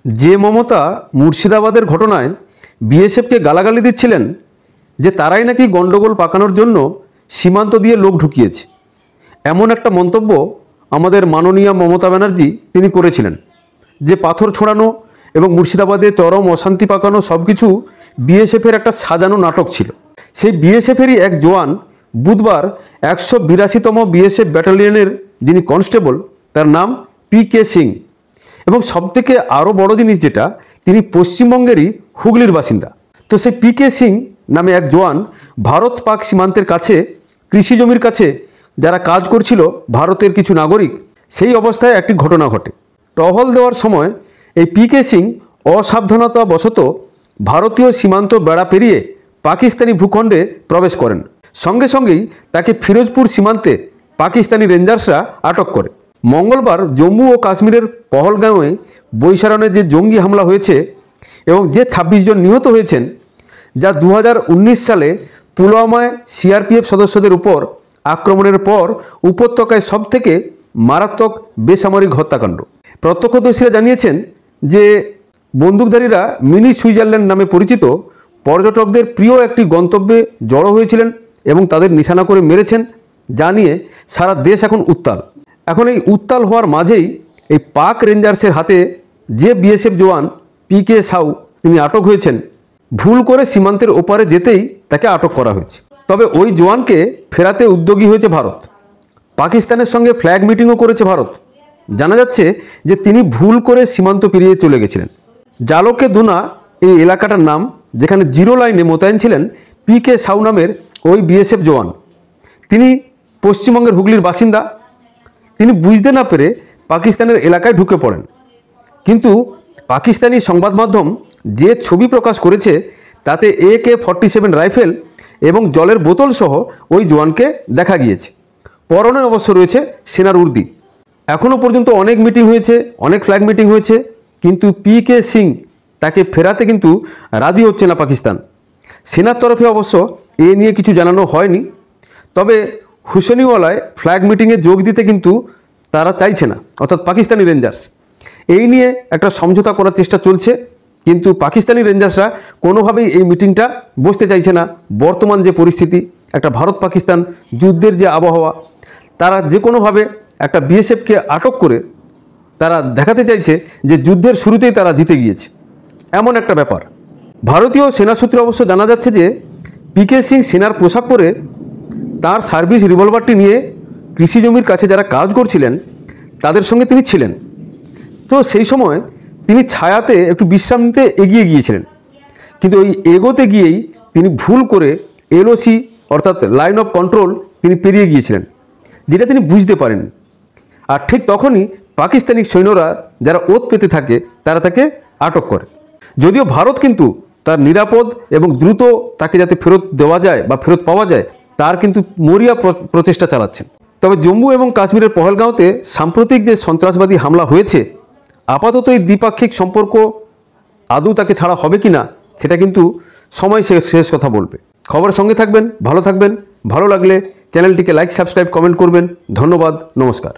যে মমতা মুর্শিদাবাদের ঘটনায় বিএসএফকে গালাগালি দিচ্ছিলেন যে তারাই নাকি গণ্ডগোল পাকানোর জন্য সীমান্ত দিয়ে লোক ঢুকিয়েছে, এমন একটা মন্তব্য আমাদের মাননীয় মমতা ব্যানার্জি তিনি করেছিলেন যে পাথর ছোড়ানো এবং মুর্শিদাবাদে চরম অশান্তি পাকানো সব কিছু বিএসএফের একটা সাজানো নাটক ছিল। সেই বিএসএফেরই এক জওয়ান বুধবার 182তম বিএসএফ ব্যাটালিয়নের যিনি কনস্টেবল, তার নাম পিকে সিং, এবং সবথেকে আরও বড় জিনিস যেটা, তিনি পশ্চিমবঙ্গেরই হুগলির বাসিন্দা। তো সেই পিকে সিং নামে এক জওয়ান ভারত পাক সীমান্তের কাছে কৃষি জমির কাছে যারা কাজ করছিল ভারতের কিছু নাগরিক, সেই অবস্থায় একটি ঘটনা ঘটে। টহল দেওয়ার সময় এই পিকে সিং অসাবধানতাবশত ভারতীয় সীমান্ত বেড়া পেরিয়ে পাকিস্তানি ভূখণ্ডে প্রবেশ করেন। সঙ্গে সঙ্গেই তাকে ফিরোজপুর সীমান্তে পাকিস্তানি রেঞ্জার্সরা আটক করে। মঙ্গলবার জম্মু ও কাশ্মীরের পহলগাঁওয়ে বৈশারণে যে জঙ্গি হামলা হয়েছে এবং যে 26 জন নিহত হয়েছেন, যা 2019 সালে পুলওয়ামায় সিআরপিএফ সদস্যদের উপর আক্রমণের পর উপত্যকায় সবথেকে মারাত্মক বেসামরিক হত্যাকাণ্ড। প্রত্যক্ষদর্শীরা জানিয়েছেন যে বন্দুকধারীরা মিনি সুইজারল্যান্ড নামে পরিচিত পর্যটকদের প্রিয় একটি গন্তব্যে জড়ো হয়েছিলেন এবং তাদের নিশানা করে মেরেছেন, যা নিয়ে সারা দেশ এখন উত্তাল। এখন এই উত্তাল হওয়ার মাঝেই এই পাক রেঞ্জার্সের হাতে যে বিএসএফ জওয়ান পিকে সাউ তিনি আটক হয়েছেন, ভুল করে সীমান্তের ওপারে যেতেই তাকে আটক করা হয়েছে। তবে ওই জওয়ানকে ফেরাতে উদ্যোগী হয়েছে ভারত। পাকিস্তানের সঙ্গে ফ্ল্যাগ মিটিংও করেছে ভারত। জানা যাচ্ছে যে তিনি ভুল করে সীমান্ত পেরিয়ে চলে গেছিলেন। জালোকে দুনা এই এলাকাটার নাম, যেখানে জিরো লাইনে মোতায়েন ছিলেন পিকে সাউ নামের ওই বিএসএফ জওয়ান। তিনি পশ্চিমবঙ্গের হুগলির বাসিন্দা। তিনি বুঝতে না পেরে পাকিস্তানের এলাকায় ঢুকে পড়েন, কিন্তু পাকিস্তানি সংবাদ মাধ্যম যে ছবি প্রকাশ করেছে তাতে AK-47 রাইফেল এবং জলের বোতল সহ ওই জওয়ানকে দেখা গিয়েছে। পরনে অবশ্য রয়েছে সেনার উর্দি। এখনও পর্যন্ত অনেক মিটিং হয়েছে, অনেক ফ্ল্যাগ মিটিং হয়েছে, কিন্তু পিকে সিং তাকে ফেরাতে কিন্তু রাজি হচ্ছে না পাকিস্তান। সেনার তরফে অবশ্য এ নিয়ে কিছু জানানো হয়নি, তবে হুসেনিওয়ালায় ফ্ল্যাগ মিটিংয়ে যোগ দিতে কিন্তু তারা চাইছে না, অর্থাৎ পাকিস্তানি রেঞ্জার্স। এই নিয়ে একটা সমঝোতা করার চেষ্টা চলছে, কিন্তু পাকিস্তানি রেঞ্জার্সরা কোনোভাবেই এই মিটিংটা বসতে চাইছে না। বর্তমান যে পরিস্থিতি, একটা ভারত পাকিস্তান যুদ্ধের যে আবহাওয়া, তারা যে কোনোভাবে একটা বিএসএফকে আটক করে তারা দেখাতে চাইছে যে যুদ্ধের শুরুতেই তারা জিতে গিয়েছে, এমন একটা ব্যাপার। ভারতীয় সেনা সূত্রে অবশ্য জানা যাচ্ছে যে পিকে সিং সেনার পোশাক পরে তার সার্ভিস রিভলভারটি নিয়ে কৃষি জমির কাছে যারা কাজ করছিলেন তাদের সঙ্গে তিনি ছিলেন। তো সেই সময় তিনি ছায়াতে একটু বিশ্রাম নিতে এগিয়ে গিয়েছিলেন, কিন্তু ওই এগোতে গিয়েই তিনি ভুল করে LOC অর্থাৎ লাইন অফ কন্ট্রোল তিনি পেরিয়ে গিয়েছিলেন, যেটা তিনি বুঝতে পারেননি। আর ঠিক তখনই পাকিস্তানি সৈন্যরা যারা ওত পেতে থাকে তারা তাকে আটক করে। যদিও ভারত কিন্তু তার নিরাপদ এবং দ্রুত তাকে যাতে ফেরত দেওয়া যায় বা ফেরত পাওয়া যায় তার কিন্তু মরিয়া প্রচেষ্টা চালাচ্ছেন। তবে জম্মু এবং কাশ্মীরের পহলগাঁওতে সাম্প্রতিক যে সন্ত্রাসবাদী হামলা হয়েছে, আপাতত এই দ্বিপাক্ষিক সম্পর্ক আদৌ তাকে ছাড়া হবে কি না সেটা কিন্তু সময় শেষ কথা বলবে। খবরের সঙ্গে থাকবেন, ভালো থাকবেন। ভালো লাগলে চ্যানেলটিকে লাইক, সাবস্ক্রাইব, কমেন্ট করবেন। ধন্যবাদ, নমস্কার।